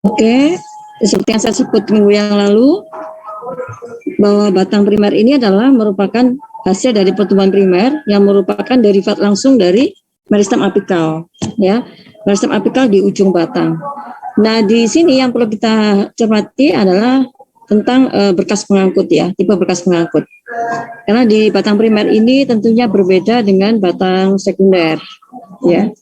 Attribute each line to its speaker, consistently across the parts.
Speaker 1: Oke, seperti yang saya sebut minggu yang lalu, bahwa batang primer ini adalah merupakan hasil dari pertumbuhan primer yang merupakan derivat langsung dari meristem apikal, ya, meristem apikal di ujung batang. Nah, di sini yang perlu kita cermati adalah tentang berkas pengangkut, ya, tipe berkas pengangkut. Karena di batang primer ini tentunya berbeda dengan batang sekunder, ya.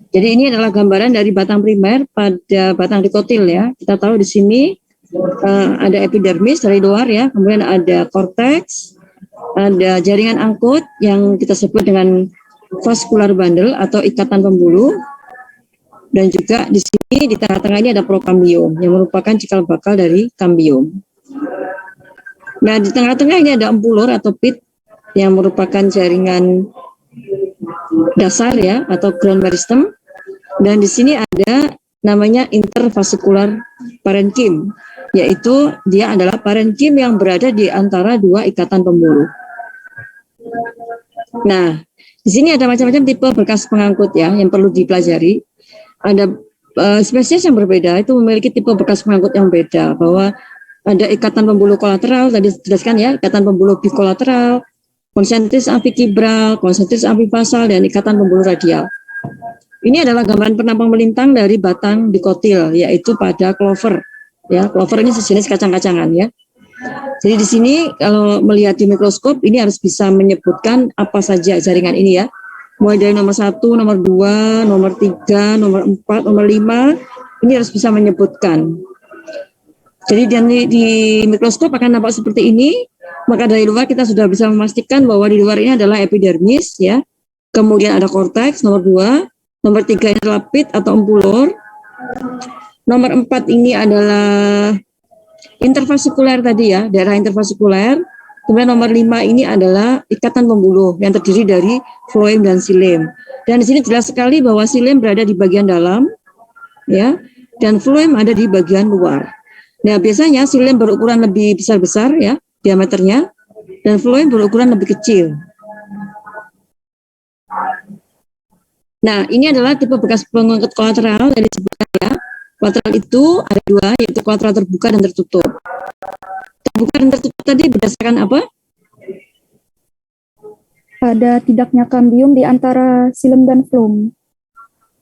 Speaker 1: Jadi ini adalah gambaran dari batang primer pada batang dikotil, ya. Kita tahu di sini ada epidermis dari luar, ya, kemudian ada korteks, ada jaringan angkut yang kita sebut dengan vascular bundle atau ikatan pembuluh, dan juga di sini di tengah-tengah ini ada prokambium yang merupakan cikal bakal dari kambium. Nah, di tengah-tengah ini ada empulur atau pit yang merupakan jaringan dasar, ya, atau ground meristem. Dan di sini ada namanya intervasikular parenkim, yaitu dia adalah parenkim yang berada di antara dua ikatan pembuluh. Nah, di sini ada macam-macam tipe berkas pengangkut, ya, yang perlu dipelajari. Ada spesies yang berbeda itu memiliki tipe berkas pengangkut yang beda, bahwa ada ikatan pembuluh kolateral, tadi dijelaskan, ya, ikatan pembuluh bikolateral, konsentris amfikibral, konsentris amfifasal, dan ikatan pembuluh radial. Ini adalah gambaran penampang melintang dari batang dikotil, yaitu pada clover. Ya, clover ini sejenis kacang-kacangan, ya. Jadi di sini kalau melihat di mikroskop ini harus bisa menyebutkan apa saja jaringan ini, ya. Mulai dari nomor 1, nomor 2, nomor 3, nomor 4, nomor 5, ini harus bisa menyebutkan. Jadi di mikroskop akan nampak seperti ini, maka dari luar kita sudah bisa memastikan bahwa di luar ini adalah epidermis, ya. Kemudian ada korteks, nomor 2. Nomor 3 ini adalah pit atau empulur. Nomor 4 ini adalah intervasikuler tadi, ya, daerah intervasikuler. Kemudian nomor 5 ini adalah ikatan pembuluh yang terdiri dari floem dan xilem. Dan di sini jelas sekali bahwa xilem berada di bagian dalam, ya, dan floem ada di bagian luar. Nah, biasanya xilem berukuran lebih besar-besar, ya, diameternya, dan floem berukuran lebih kecil. Nah, ini adalah tipe bekas pengangkut kolateral yang disebutkan, ya. Kolateral itu ada dua, yaitu kolateral terbuka dan tertutup. Terbuka dan tertutup tadi berdasarkan apa?
Speaker 2: Ada tidaknya kambium di antara xilem dan floem.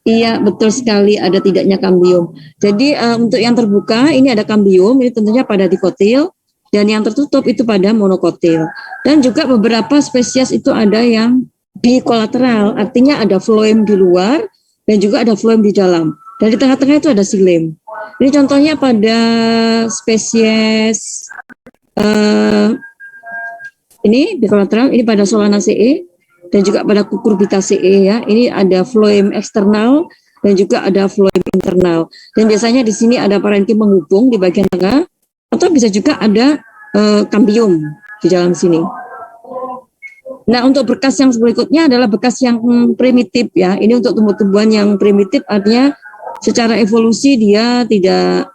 Speaker 1: Iya, betul sekali, ada tidaknya kambium. Jadi untuk yang terbuka ini ada kambium, ini tentunya pada dikotil, dan yang tertutup itu pada monokotil. Dan juga beberapa spesies itu ada yang bikolateral, artinya ada floem di luar dan juga ada floem di dalam. Dan di tengah-tengah itu ada xilem. Ini contohnya pada spesies ini bikolateral, ini pada Solanaceae dan juga pada Cucurbitaceae, ya. Ini ada floem eksternal dan juga ada floem internal. Dan biasanya di sini ada parenkim menghubung di bagian tengah, atau bisa juga ada kambium di dalam sini. Nah, untuk berkas yang berikutnya adalah berkas yang primitif, ya. Ini untuk tumbuh-tumbuhan yang primitif, artinya secara evolusi dia tidak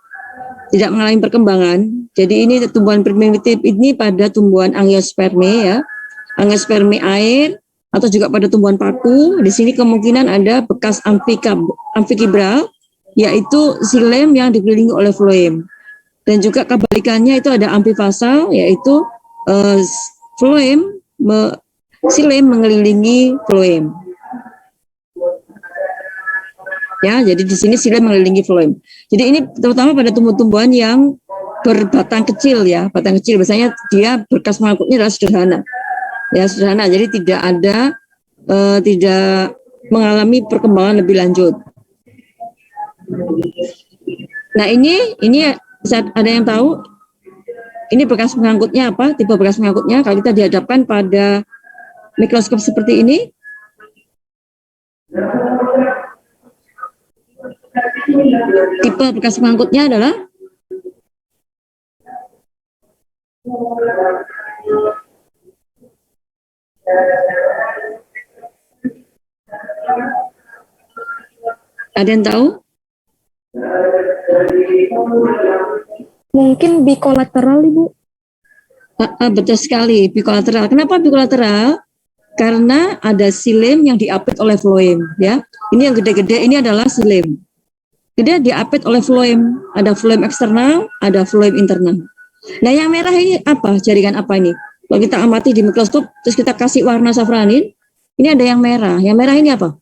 Speaker 1: mengalami perkembangan. Jadi ini tumbuhan primitif ini pada tumbuhan angiosperme, ya. Angiosperme air atau juga pada tumbuhan paku. Di sini kemungkinan ada bekas amfikibral, yaitu xilem yang dikelilingi oleh floem. Dan juga kebalikannya itu ada amfifasal, yaitu xilem mengelilingi floem. Ya, jadi di sini xilem mengelilingi floem. Jadi ini terutama pada tumbuh-tumbuhan yang berbatang kecil, ya, batang kecil. Biasanya dia berkas pengangkutnya adalah sederhana, ya, sederhana. Jadi tidak mengalami perkembangan lebih lanjut. Nah, ini ada yang tahu ini bekas pengangkutnya apa? Tipe bekas pengangkutnya kalau kita dihadapkan pada mikroskop seperti ini. Tipe bekas pengangkutnya adalah ada yang tahu?
Speaker 2: Mungkin bikolateral, Ibu.
Speaker 1: Betul sekali, bikolateral. Kenapa bikolateral? Karena ada xilem yang diapit oleh floem, ya. Ini yang gede-gede ini adalah xilem. Dia diapit oleh floem, ada floem eksternal, ada floem internal. Nah, yang merah ini apa? Jaringan apa ini? Kalau kita amati di mikroskop, terus kita kasih warna safranin, ini ada yang merah. Yang merah ini apa?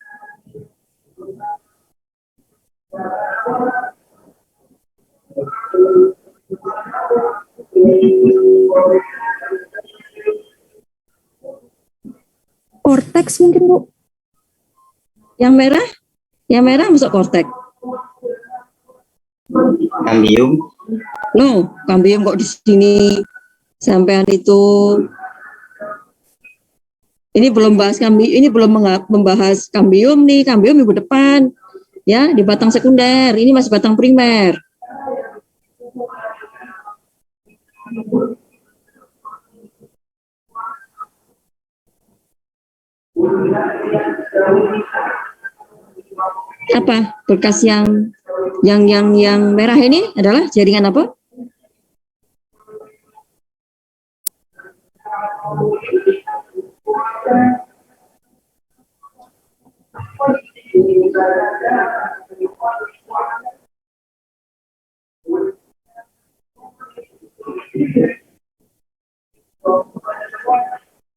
Speaker 2: Korteks mungkin, Bu.
Speaker 1: Yang merah masuk korteks.
Speaker 3: Kambium.
Speaker 1: No, kambium kok di sini sampean itu. Ini belum bahas kambium, ini belum membahas kambium nih, kambium minggu depan. Ya, di batang sekunder. Ini masih batang primer. Apa berkas yang merah ini adalah jaringan apa?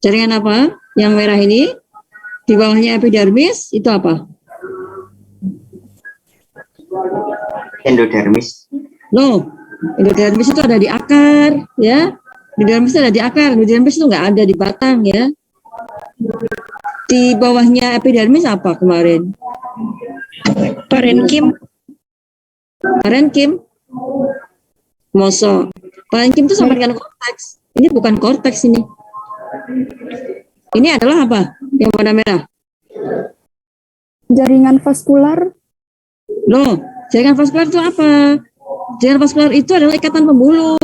Speaker 1: Jaringan apa? Yang merah ini di bawahnya epidermis itu apa?
Speaker 3: Endodermis.
Speaker 1: No, endodermis itu ada di akar, ya. Endodermis itu ada di akar, endodermis itu nggak ada di batang, ya. Di bawahnya epidermis apa kemarin?
Speaker 4: Parenkim.
Speaker 1: Parenkim. Mosok. Parenkim itu sama dengan korteks. Ini bukan korteks ini. Ini adalah apa? Yang warna merah.
Speaker 2: Jaringan vaskular.
Speaker 1: No, jaringan vaskular itu apa? Jaringan vaskular itu adalah ikatan pembuluh.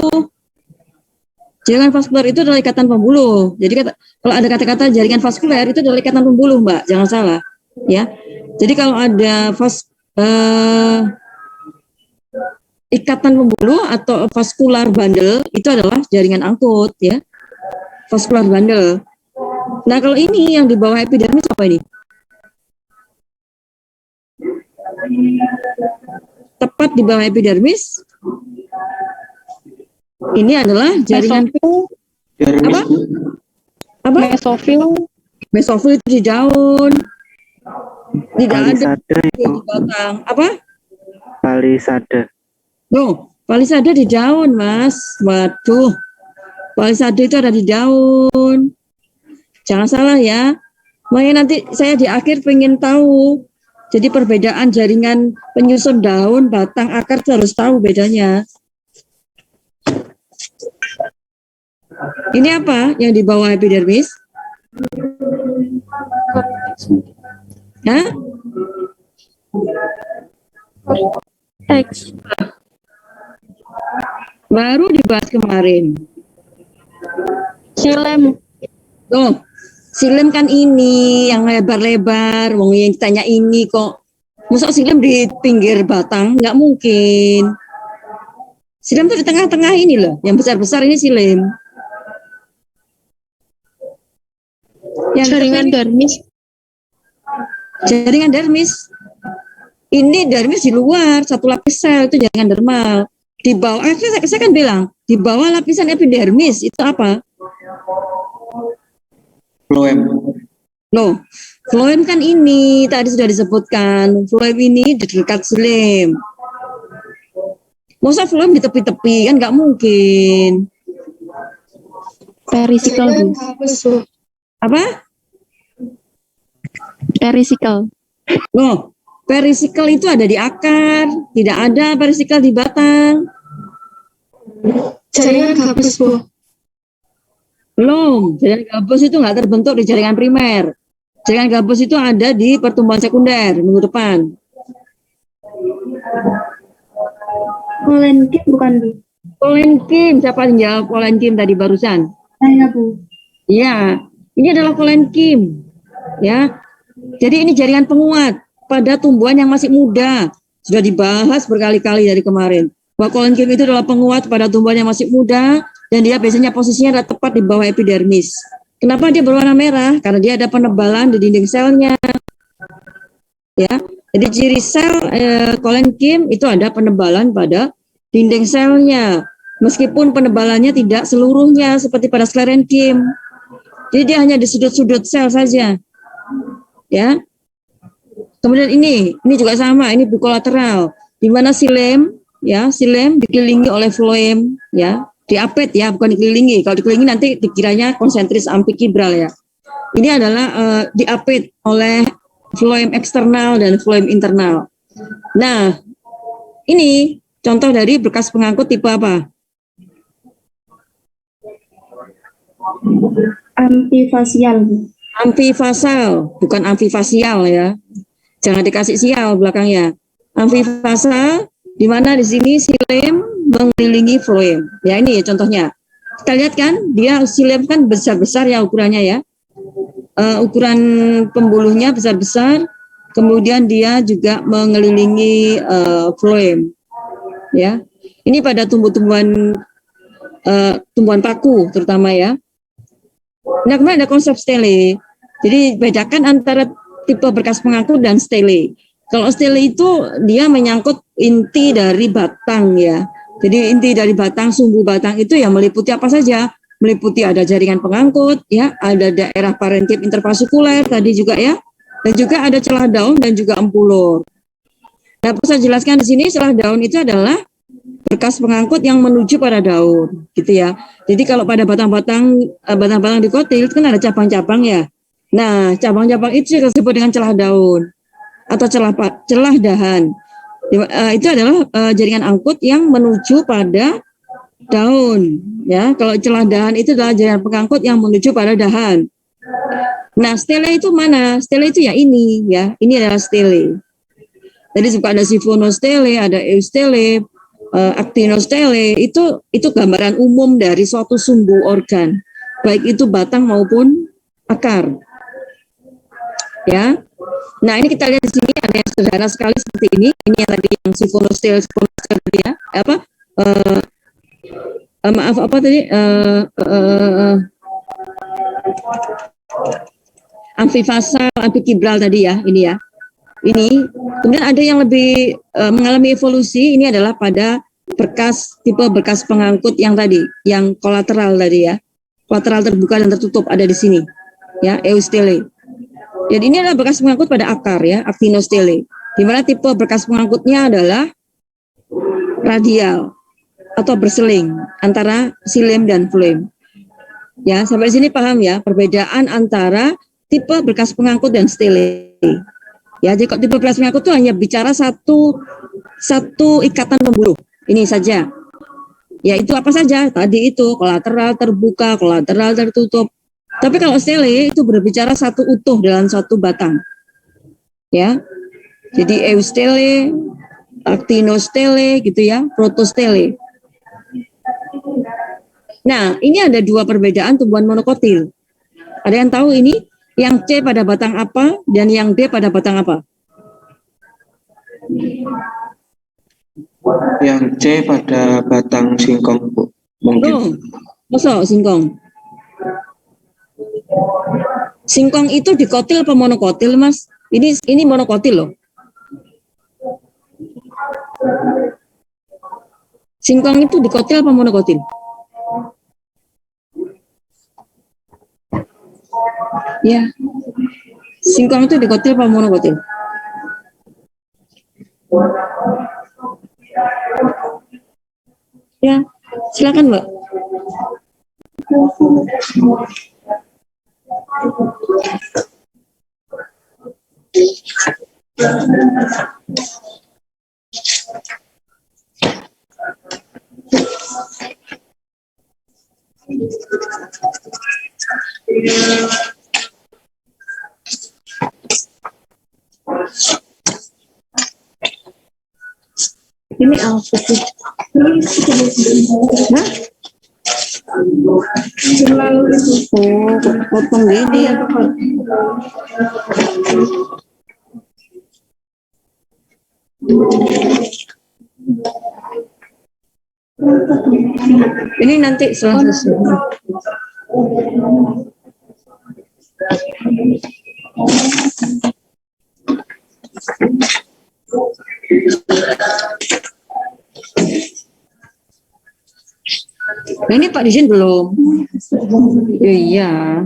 Speaker 1: Jaringan vaskular itu adalah ikatan pembuluh. Jadi kalau ada kata-kata jaringan vaskular itu adalah ikatan pembuluh, Mbak. Jangan salah, ya. Jadi kalau ada ikatan pembuluh atau vaskular bundle itu adalah jaringan angkut, ya. Vaskular bundle. Nah, kalau ini yang di bawah epidermis apa ini? Tepat di bawah epidermis. Ini adalah jaringan apa? Apa?
Speaker 4: Mesofil.
Speaker 1: Mesofil itu di daun. Tidak ada di
Speaker 3: Itu
Speaker 1: batang. Apa?
Speaker 3: palisade.
Speaker 1: No, palisade di daun, Mas. Waduh. Palisade itu ada di daun. Jangan salah ya. Makanya nanti saya di akhir pengen tahu. Jadi perbedaan jaringan penyusun daun, batang, akar itu harus tahu bedanya. Ini apa yang di bawah epidermis? Hah?
Speaker 4: X.
Speaker 1: Baru dibahas kemarin.
Speaker 4: Silem.
Speaker 1: Tuh, silem kan ini yang lebar-lebar. Wong yang ditanya ini kok. Masa silem di pinggir batang? Nggak mungkin. Silem tuh di tengah-tengah ini loh. Yang besar-besar ini silem. Yang
Speaker 4: Jaringan dermis.
Speaker 1: jaringan dermis. Ini dermis di luar, satu lapis sel itu jaringan dermal. Di bawah, saya kan bilang, di bawah lapisan epidermis itu apa?
Speaker 3: Floem.
Speaker 1: Loh, floem kan ini tadi sudah disebutkan. Floem ini di dekat silem. Masa floem di tepi-tepi kan nggak mungkin.
Speaker 4: Perisikal, Bu.
Speaker 1: Apa?
Speaker 4: Perisikal.
Speaker 1: Loh, perisikal itu ada di akar, tidak ada perisikal di batang.
Speaker 4: Jaringan gabus, Bu.
Speaker 1: Belum, jaringan gabus itu nggak terbentuk di jaringan primer. Jaringan gabus itu ada di pertumbuhan sekunder minggu depan.
Speaker 2: Polenkim bukan, Bu?
Speaker 1: Polenkim, siapa yang jawab polenkim tadi barusan?
Speaker 2: Saya, Bu.
Speaker 1: Iya, ini adalah polenkim. Ya, jadi ini jaringan penguat pada tumbuhan yang masih muda. Sudah dibahas berkali-kali dari kemarin. Bahwa polenkim itu adalah penguat pada tumbuhan yang masih muda dan dia biasanya posisinya adalah tepat di bawah epidermis. Kenapa dia berwarna merah? Karena dia ada penebalan di dinding selnya. Ya, Jadi ciri sel kolenkim itu ada penebalan pada dinding selnya. Meskipun penebalannya tidak seluruhnya seperti pada sklerenkim. Jadi dia hanya di sudut-sudut sel saja. Ya. Kemudian ini juga sama, ini bikolateral. Di mana silem, ya, silem dikelilingi oleh floem, ya, diapet ya, bukan dikelilingi. Kalau dikelilingi nanti dikiranya konsentris ampikibral ya. Ini adalah diapet oleh floem eksternal dan floem internal. Nah, ini contoh dari berkas pengangkut tipe apa?
Speaker 2: Antifasial.
Speaker 1: Amfifasal, bukan amfifasial ya. Jangan dikasih sial belakangnya. Amfifasal, di mana di sini silem mengelilingi floem. Ya ini ya contohnya. Kita lihat kan, dia silem kan besar-besar ya ukurannya ya. Ukuran pembuluhnya besar-besar. Kemudian dia juga mengelilingi floem. Ya, ini pada tumbuhan paku terutama ya. Nah, kemudian ada konsep stele. Jadi bedakan antara tipe berkas pengangkut dan stele. Kalau stele itu dia menyangkut inti dari batang ya. Jadi inti dari batang, sumbu batang itu ya meliputi apa saja. Meliputi ada jaringan pengangkut ya, ada daerah parenkim interfasikuler tadi juga ya. Dan juga ada celah daun dan juga ampulor. Nah, perlu saya jelaskan di sini celah daun itu adalah berkas pengangkut yang menuju pada daun, gitu ya. Jadi kalau pada batang-batang dikotil itu kan ada cabang-cabang ya. Nah, cabang-cabang itu disebut dengan celah daun atau celah dahan. Itu adalah jaringan angkut yang menuju pada daun, ya. Kalau celah dahan itu adalah jaringan pengangkut yang menuju pada dahan. Nah, stele itu mana? Stele itu ya ini, ya. Ini adalah stele. Jadi suka ada siphonostele, ada eustele, actinostele, itu gambaran umum dari suatu sumbu organ, baik itu batang maupun akar. Ya. Nah, ini kita lihat di sini ada yang sederhana sekali seperti ini. Ini yang tadi yang siphonostele tadi ya. Maaf apa tadi? Amfifasal, ampikibral tadi ya, ini ya. Ini kemudian ada yang lebih mengalami evolusi. Ini adalah pada tipe berkas pengangkut yang tadi, yang kolateral tadi ya, kolateral terbuka dan tertutup ada di sini ya, eustele. Jadi ini adalah berkas pengangkut pada akar ya, actinostele, di mana tipe berkas pengangkutnya adalah radial atau berseling antara silem dan floem. Ya, sampai sini paham ya perbedaan antara tipe berkas pengangkut dan stele. Ya, jadi kok tipe berkas pengangkut itu hanya bicara satu ikatan pembuluh. Ini saja. Ya, itu apa saja? Tadi itu kolateral terbuka, kolateral tertutup. Tapi kalau stele itu berbicara satu utuh dalam satu batang. Ya. Jadi eustele, actinostele gitu ya, protostele. Nah, ini ada dua perbedaan tumbuhan monokotil. Ada yang tahu ini? Yang C pada batang apa dan yang D pada batang apa?
Speaker 3: Yang C pada batang singkong, Bu. Mungkin.
Speaker 1: Oh, masa singkong? Singkong itu dikotil apa monokotil, Mas? Ini monokotil loh. Singkong itu dikotil apa monokotil? Ya. Singkong itu dikotil apa monokotil? Ya, silakan, Mbak.
Speaker 2: Ini apa sih?
Speaker 1: Hah?
Speaker 2: Selalu itu.
Speaker 1: Oh, potong gini ya. Ini nanti setelah selesai. Nah ini Pak Dijen belum. Iya.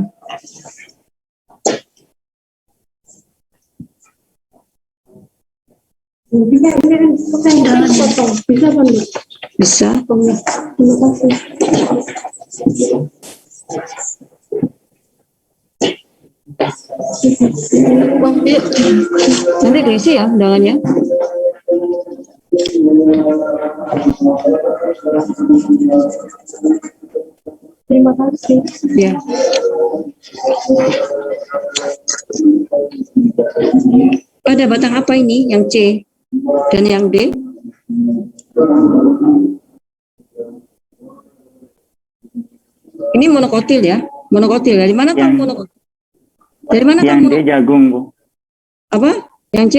Speaker 1: Bisa. Nanti diisi ya undangannya.
Speaker 2: Terima kasih.
Speaker 1: Ya. Pada batang apa ini? Yang C dan yang D? Ini monokotil ya, monokotil. Dari mana tahu monokotil? Dari mana tahu
Speaker 5: Yang D
Speaker 1: monokotil?
Speaker 5: jagung, Bu.
Speaker 1: Apa? Yang C?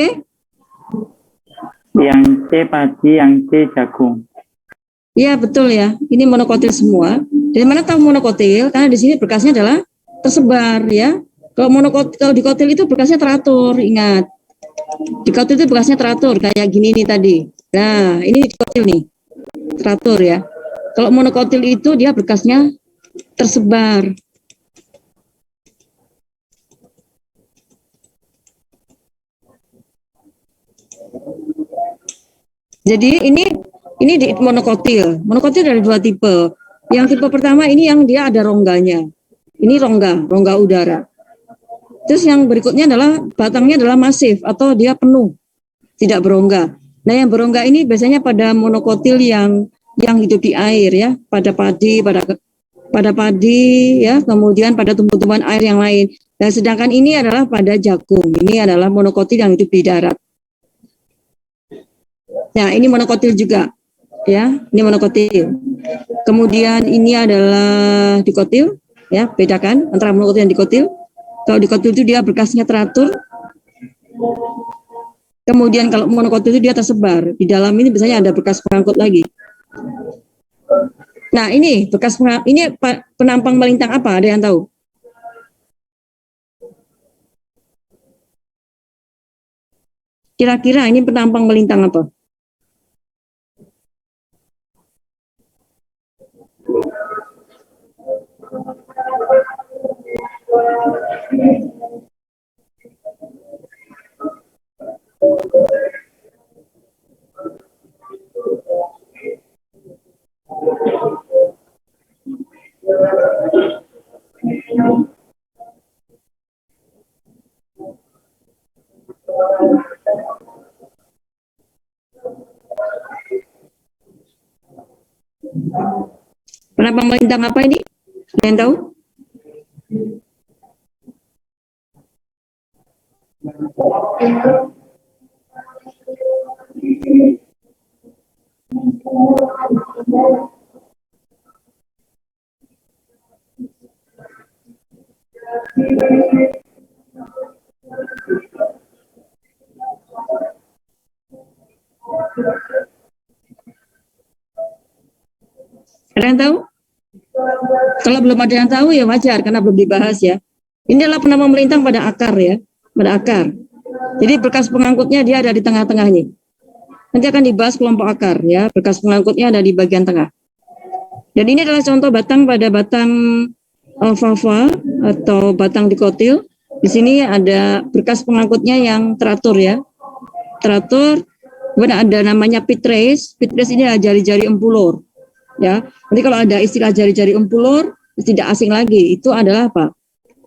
Speaker 5: Yang C padi, yang C jagung.
Speaker 1: Iya betul ya. Ini monokotil semua. Dari mana tahu monokotil? Karena di sini berkasnya adalah tersebar ya. Kalau monokotil, kalau di kotil itu berkasnya teratur. Ingat, di kotil itu berkasnya teratur kayak gini nih tadi. Nah ini di kotil nih, teratur ya. Kalau monokotil itu dia berkasnya tersebar. Jadi ini di monokotil. Monokotil ada dua tipe. Yang tipe pertama ini yang dia ada rongganya. Ini rongga udara. Terus yang berikutnya adalah batangnya adalah masif atau dia penuh, tidak berongga. Nah, yang berongga ini biasanya pada monokotil yang hidup di air ya, pada padi ya, kemudian pada tumbuh-tumbuhan air yang lain. Dan sedangkan ini adalah pada jagung. Ini adalah monokotil yang hidup di darat. Nah, ini monokotil juga, ya. Ini monokotil. Kemudian ini adalah dikotil, ya. Bedakan antara monokotil dan dikotil. Kalau dikotil itu dia berkasnya teratur. Kemudian kalau monokotil itu dia tersebar. Di dalam ini biasanya ada bekas pengangkut lagi. Nah, ini bekas ini penampang melintang apa? Ada yang tahu? Kira-kira ini penampang melintang apa? Penampang melintang apa ini? Ada yang tahu? Ada yang tahu? Kalau belum ada yang tahu ya wajar karena belum dibahas ya. Ini adalah penampang melintang pada akar ya, pada akar. Jadi berkas pengangkutnya dia ada di tengah-tengahnya. Nanti akan dibahas kelompok akar ya, berkas pengangkutnya ada di bagian tengah. Dan ini adalah contoh batang pada batang alfalfa atau batang dikotil. Di sini ada berkas pengangkutnya yang teratur ya, teratur. Kemudian ada namanya pit race. Pit race ini adalah jari-jari empulur. Ya, nanti kalau ada istilah jari-jari empulur tidak asing lagi. Itu adalah apa?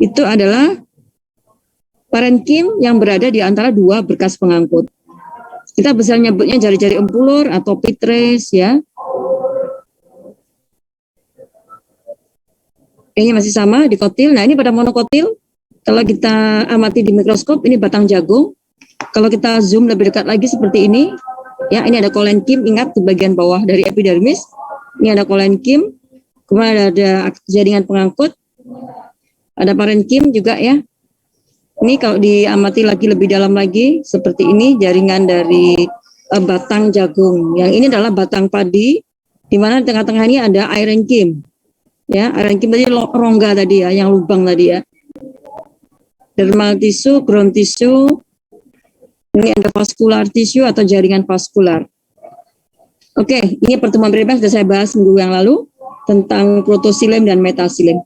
Speaker 1: Itu adalah parenkim yang berada di antara dua berkas pengangkut. Kita bisa nyebutnya jari-jari empulur atau pit race ya. Ini masih sama di kotil. Nah ini pada monokotil. Kalau kita amati di mikroskop ini batang jagung. Kalau kita zoom lebih dekat lagi seperti ini, ya ini ada kolenkim. Ingat di bagian bawah dari epidermis. Ini ada kolenkim, kemudian ada jaringan pengangkut, ada parenkim juga ya. Ini kalau diamati lagi lebih dalam lagi, seperti ini jaringan dari batang jagung. Yang ini adalah batang padi, di mana di tengah-tengah ini ada irenkim. Ya, irenkim tadi rongga tadi ya, yang lubang tadi ya. Dermal tisu, ground tisu, Ini endovaskular tissue atau jaringan vaskular. Oke, ini pertemuan primer sudah saya bahas minggu yang lalu tentang protosilem dan metasilem.